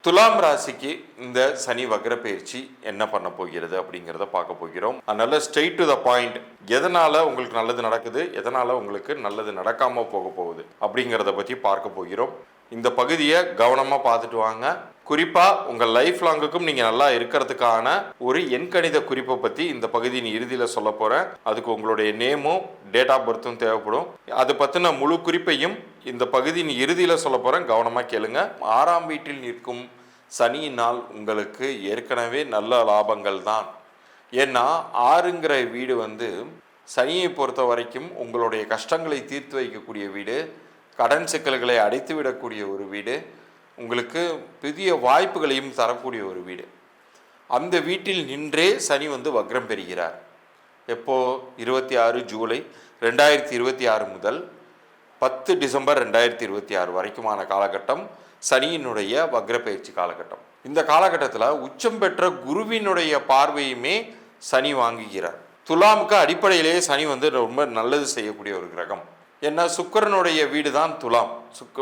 துலாம் ராசிக்கு இந்த சனி வக்ர பயிற்சி என்ன பண்ண போகிறது அப்படிங்கிறத பார்க்க போகிறோம். அதனால ஸ்ட்ரெயிட் டு த பாயிண்ட், எதனால உங்களுக்கு நல்லது நடக்குது, எதனால உங்களுக்கு நல்லது நடக்காம போக போகுது அப்படிங்கிறத பற்றி பார்க்க போகிறோம். இந்த பகுதியை கவனமாக பார்த்துட்டு வாங்க. குறிப்பாக உங்கள் லைஃப் லாங்குக்கும் நீங்கள் நல்லா இருக்கிறதுக்கான ஒரு எண்கணித குறிப்பை பற்றி இந்த பகுதியின் இறுதியில் சொல்ல போகிறேன். அதுக்கு உங்களுடைய நேமும் டேட் ஆஃப் பர்த்தும் தேவைப்படும். அதை பற்றின முழு குறிப்பையும் இந்த பகுதியின் இறுதியில் சொல்ல போகிறேன். கவனமாக கேளுங்க. 6ஆம் வீட்டில் நிற்கும் சனியினால் உங்களுக்கு ஏற்கனவே நல்ல லாபங்கள் தான். ஏன்னா 6ங்கிற வீடு சனியை பொறுத்த வரைக்கும் உங்களுடைய கஷ்டங்களை தீர்த்து வைக்கக்கூடிய வீடு, கடன் சிக்கல்களை அடைத்து விடக்கூடிய ஒரு வீடு, உங்களுக்கு புதிய வாய்ப்புகளையும் தரக்கூடிய ஒரு வீடு. அந்த வீட்டில் நின்றே சனி வக்ரம் பெறுகிறார். எப்போ? 26 ஜூலை 2026 முதல் 10 டிசம்பர் 2026 வரைக்குமான காலகட்டம் சனியினுடைய வக்ர பயிற்சி காலகட்டம். இந்த காலகட்டத்தில் உச்சம் பெற்ற குருவினுடைய பார்வையுமே சனி வாங்குகிறார். துலாமுக்கு அடிப்படையிலேயே சனி ரொம்ப நல்லது செய்யக்கூடிய ஒரு கிரகம். ஏன்னா சுக்கிரனுடைய வீடு தான் துலாம்.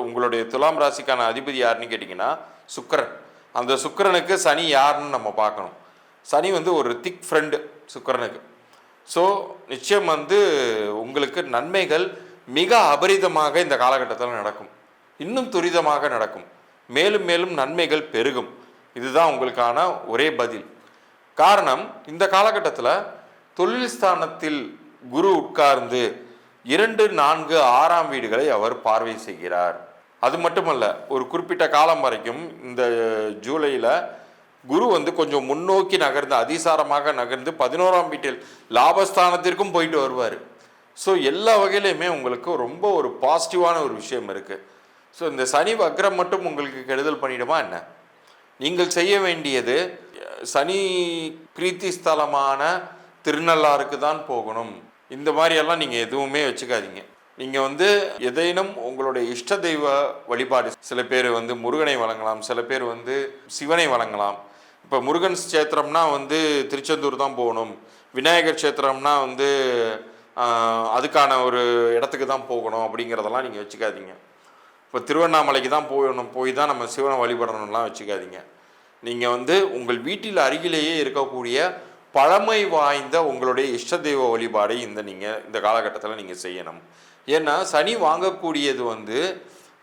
உங்களுடைய துலாம் ராசிக்கான அதிபதி யாருன்னு கேட்டிங்கன்னா சுக்கிரன். அந்த சுக்கிரனுக்கு சனி யாருன்னு நம்ம பார்க்கணும். சனி ஒரு திக் ஃப்ரெண்டு சுக்கிரனுக்கு. ஸோ நிச்சயம் உங்களுக்கு நன்மைகள் மிக அபரிதமாக இந்த காலகட்டத்தில் நடக்கும். இன்னும் துரிதமாக நடக்கும். மேலும் மேலும் நன்மைகள் பெருகும். இதுதான் உங்களுக்கான ஒரே பதில். காரணம், இந்த காலகட்டத்தில் தொழில் ஸ்தானத்தில் குரு உட்கார்ந்து 2, 4, 6ஆம் வீடுகளை அவர் பார்வை செய்கிறார். அது மட்டுமல்ல, ஒரு குறிப்பிட்ட காலம் வரைக்கும் இந்த ஜூலையில் குரு கொஞ்சம் முன்னோக்கி நகர்ந்து அதிசாரமாக நகர்ந்து 11ஆம் வீட்டில் லாபஸ்தானத்திற்கும் போயிட்டு வருவார். ஸோ எல்லா வகையிலையுமே உங்களுக்கு ரொம்ப ஒரு பாசிட்டிவான ஒரு விஷயம் இருக்குது. ஸோ இந்த சனி வக்ரம் மட்டும் உங்களுக்கு கெடுதல் பண்ணிடுமா என்ன? நீங்கள் செய்ய வேண்டியது, சனி பிரீத்தி ஸ்தலமான திருநள்ளாருக்கு தான் போகணும். இந்த மாதிரியெல்லாம் நீங்கள் எதுவுமே வச்சுக்காதீங்க. நீங்கள் எதையும் உங்களுடைய இஷ்ட தெய்வ வழிபாடு, சில பேர் முருகனை வழங்கலாம், சில பேர் சிவனை வழங்கலாம். இப்போ முருகன் கஷேத்திரம்னா திருச்செந்தூர் தான் போகணும், விநாயகர் கஷேத்திரம்னா அதுக்கான ஒரு இடத்துக்கு தான் போகணும் அப்படிங்கிறதெல்லாம் நீங்கள் வச்சுக்காதீங்க. இப்போ திருவண்ணாமலைக்கு தான் போய் தான் நம்ம சிவனை வழிபடணும்லாம் வச்சுக்காதீங்க. நீங்கள் உங்கள் வீட்டில் அருகிலேயே இருக்கக்கூடிய பழமை வாய்ந்த உங்களுடைய இஷ்ட தெய்வ வழிபாடை இந்த காலகட்டத்தில் நீங்கள் செய்யணும். ஏன்னா சனி வாங்கக்கூடியது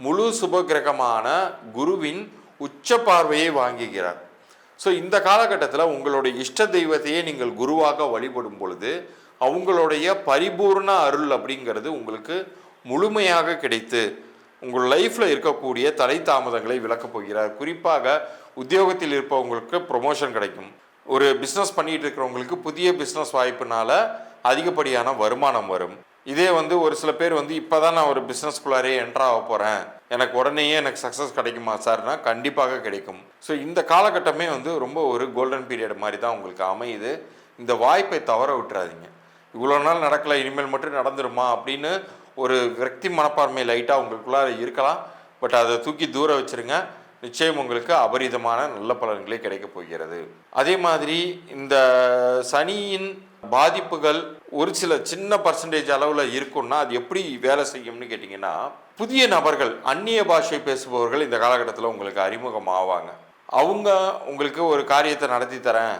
முழு சுப கிரகமான குருவின் உச்ச பார்வையை வாங்குகிறார். ஸோ இந்த காலகட்டத்தில் உங்களுடைய இஷ்ட தெய்வத்தையே நீங்கள் குருவாக வழிபடும் பொழுது அவங்களுடைய பரிபூர்ண அருள் அப்படிங்கிறது உங்களுக்கு முழுமையாக கிடைத்து உங்கள் லைஃப்பில் இருக்கக்கூடிய தடை தாமதங்களை விளக்கப் போகிறார். குறிப்பாக உத்தியோகத்தில் இருப்பவங்களுக்கு ப்ரொமோஷன் கிடைக்கும். ஒரு பிஸ்னஸ் பண்ணிகிட்டு இருக்கிறவங்களுக்கு புதிய பிஸ்னஸ் வாய்ப்புனால அதிகப்படியான வருமானம் வரும். இதே ஒரு சில பேர் இப்போ தான் நான் ஒரு பிஸ்னஸ்குள்ளாரே என்ட்ராக போகிறேன், எனக்கு உடனேயே சக்ஸஸ் கிடைக்குமா சார்னா கண்டிப்பாக கிடைக்கும். ஸோ இந்த காலகட்டமே ரொம்ப ஒரு கோல்டன் பீரியட் மாதிரி தான் உங்களுக்கு அமையுது. இந்த வாய்ப்பை தவற விட்டுறாதீங்க. இவ்வளோ நாள் நடக்கலை, இனிமேல் மட்டும் நடந்துருமா அப்படின்னு ஒரு விரக்தி மனப்பான்மை லைட்டாக உங்களுக்குள்ளார இருக்கலாம். பட் அதை தூக்கி தூர வச்சுருங்க. நிச்சயம் உங்களுக்கு அபரிதமான நல்ல பலன்களே கிடைக்க போகிறது. அதே மாதிரி இந்த சனியின் பாதிப்புகள் ஒரு சில சின்ன பர்சன்டேஜ் அளவில் இருக்குன்னா அது எப்படி வேலை செய்யும்னு கேட்டிங்கன்னா, புதிய நபர்கள், அந்நிய பாஷை பேசுபவர்கள் இந்த காலகட்டத்தில் உங்களுக்கு அறிமுகம் ஆவாங்க. அவங்க உங்களுக்கு ஒரு காரியத்தை நடத்தி தரேன்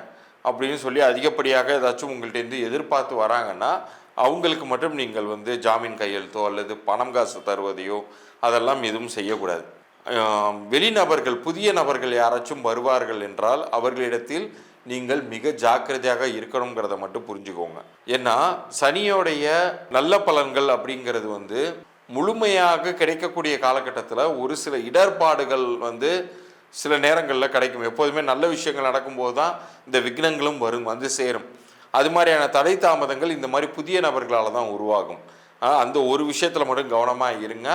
அப்படின்னு சொல்லி அதிகப்படியாக ஏதாச்சும் உங்கள்கிட்ட எதிர்பார்த்து வராங்கன்னா அவங்களுக்கு மட்டும் நீங்கள் ஜாமீன் கையெழுத்தோ அல்லது பணம் காசு தருவதையோ அதெல்லாம் எதுவும் செய்யக்கூடாது. வெளிநபர்கள், புதிய நபர்கள் யாராச்சும் வருவார்கள் என்றால் அவர்களிடத்தில் நீங்கள் மிக ஜாக்கிரதையாக இருக்கணுங்கிறத மட்டும் புரிஞ்சுக்கோங்க. ஏன்னா சனியோடைய நல்ல பலன்கள் அப்படிங்கிறது முழுமையாக கிடைக்கக்கூடிய காலகட்டத்தில் ஒரு சில இடர்பாடுகள் சில நேரங்களில் கிடைக்கும். எப்போதுமே நல்ல விஷயங்கள் நடக்கும்போது தான் இந்த விக்னங்களும் சேரும். அது மாதிரியான தடை தாமதங்கள் இந்த மாதிரி புதிய நபர்களால் தான் உருவாகும். அந்த ஒரு விஷயத்தில் மட்டும் கவனமாக இருங்க.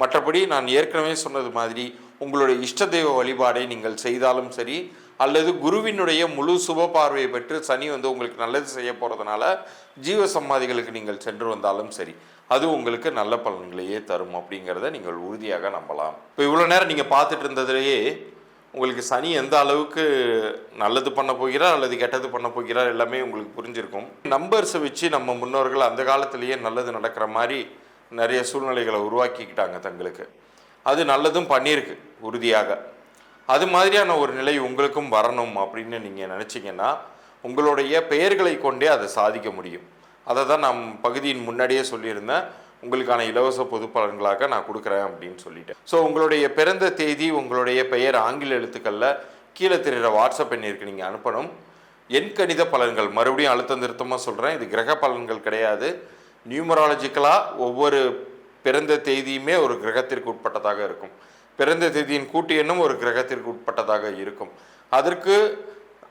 மற்றபடி நான் ஏற்கனவே சொன்னது மாதிரி உங்களுடைய இஷ்ட தெய்வ வழிபாடை நீங்கள் செய்தாலும் சரி, அல்லது குருவினுடைய முழு சுப பார்வையை பெற்று சனி உங்களுக்கு நல்லது செய்ய போகிறதுனால ஜீவ சமாதிகளுக்கு நீங்கள் சென்று வந்தாலும் சரி, அது உங்களுக்கு நல்ல பலன்களையே தரும் அப்படிங்கிறத நீங்கள் உறுதியாக நம்பலாம். இப்போ இவ்வளோ நேரம் நீங்கள் பார்த்துட்டு இருந்ததுலேயே உங்களுக்கு சனி எந்த அளவுக்கு நல்லது பண்ண போகிறார் அல்லது கெட்டது பண்ண போகிறார் எல்லாமே உங்களுக்கு புரிஞ்சிருக்கும். நம்பர்ஸை வச்சு நம்ம முன்னோர்கள் அந்த காலத்திலேயே நல்லது நடக்கிற மாதிரி நிறைய சூழ்நிலைகளை உருவாக்கிக்கிட்டாங்க தங்களுக்கு. அது நல்லதும் பண்ணியிருக்கு உறுதியாக. அது மாதிரியான ஒரு நிலை உங்களுக்கும் வரணும் அப்படின்னு நீங்கள் நினச்சிங்கன்னா உங்களுடைய பெயர்களை கொண்டே அதை சாதிக்க முடியும். அதை தான் நான் பகுதியின் முன்னாடியே சொல்லியிருந்தேன். உங்களுக்கான இலவச பொது பலன்களாக நான் கொடுக்குறேன் அப்படின்னு சொல்லிட்டேன். ஸோ உங்களுடைய பிறந்த தேதி, உங்களுடைய பெயர் ஆங்கில எழுத்துக்களில் கீழே தெரிகிற வாட்ஸ்அப் எண்ணிற்கு நீங்கள் அனுப்பணும். எண்கணித பலன்கள், மறுபடியும் அழுத்தம் திருத்தமாக சொல்கிறேன், இது கிரக பலன்கள் கிடையாது. நியூமராலஜிக்கலாக ஒவ்வொரு பிறந்த தேதியுமே ஒரு கிரகத்திற்கு உட்பட்டதாக இருக்கும். பிறந்த தேதியின் கூட்டு எண்ணும் ஒரு கிரகத்திற்கு உட்பட்டதாக இருக்கும். அதற்கு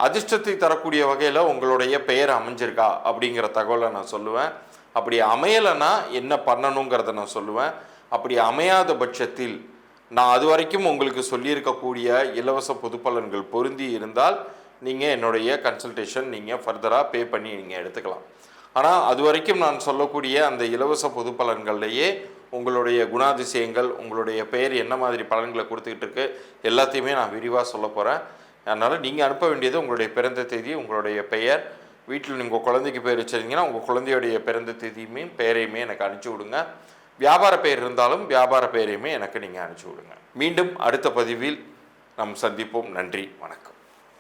அதிர்ஷ்டத்தை தரக்கூடிய வகையில் உங்களுடைய பெயர் அமைஞ்சிருக்கா அப்படிங்கிற தகவலை நான் சொல்லுவேன். அப்படி அமையலைன்னா என்ன பண்ணணுங்கிறத நான் சொல்லுவேன். அப்படி அமையாத பட்சத்தில் நான் அது வரைக்கும் உங்களுக்கு சொல்லியிருக்கக்கூடிய இலவச பொது பலன்கள் பொருந்தி இருந்தால் நீங்கள் என்னுடைய கன்சல்டேஷன் நீங்கள் ஃபர்தராக பே பண்ணி நீங்கள் எடுத்துக்கலாம். ஆனால் அது வரைக்கும் நான் சொல்லக்கூடிய அந்த இலவச பொது பலன்கள்லேயே உங்களுடைய குணாதிசயங்கள், உங்களுடைய பெயர் என்ன மாதிரி பலன்களை கொடுத்துக்கிட்டு இருக்கு எல்லாத்தையுமே நான் விரிவாக சொல்ல போகிறேன். அதனால் நீங்கள் அனுப்ப வேண்டியது உங்களுடைய பிறந்த தேதி, உங்களுடைய பெயர். வீட்டில் நீங்கள் குழந்தைக்கு பேர் வச்சுருந்தீங்கன்னா உங்கள் குழந்தையுடைய பிறந்த தேதியுமே பெயரையுமே எனக்கு அனுப்பிச்சி விடுங்க. வியாபார பெயர் இருந்தாலும் வியாபார பெயரையுமே எனக்கு நீங்கள் அனுப்பிச்சி விடுங்க. மீண்டும் அடுத்த பதிவில் நாம் சந்திப்போம். நன்றி, வணக்கம்.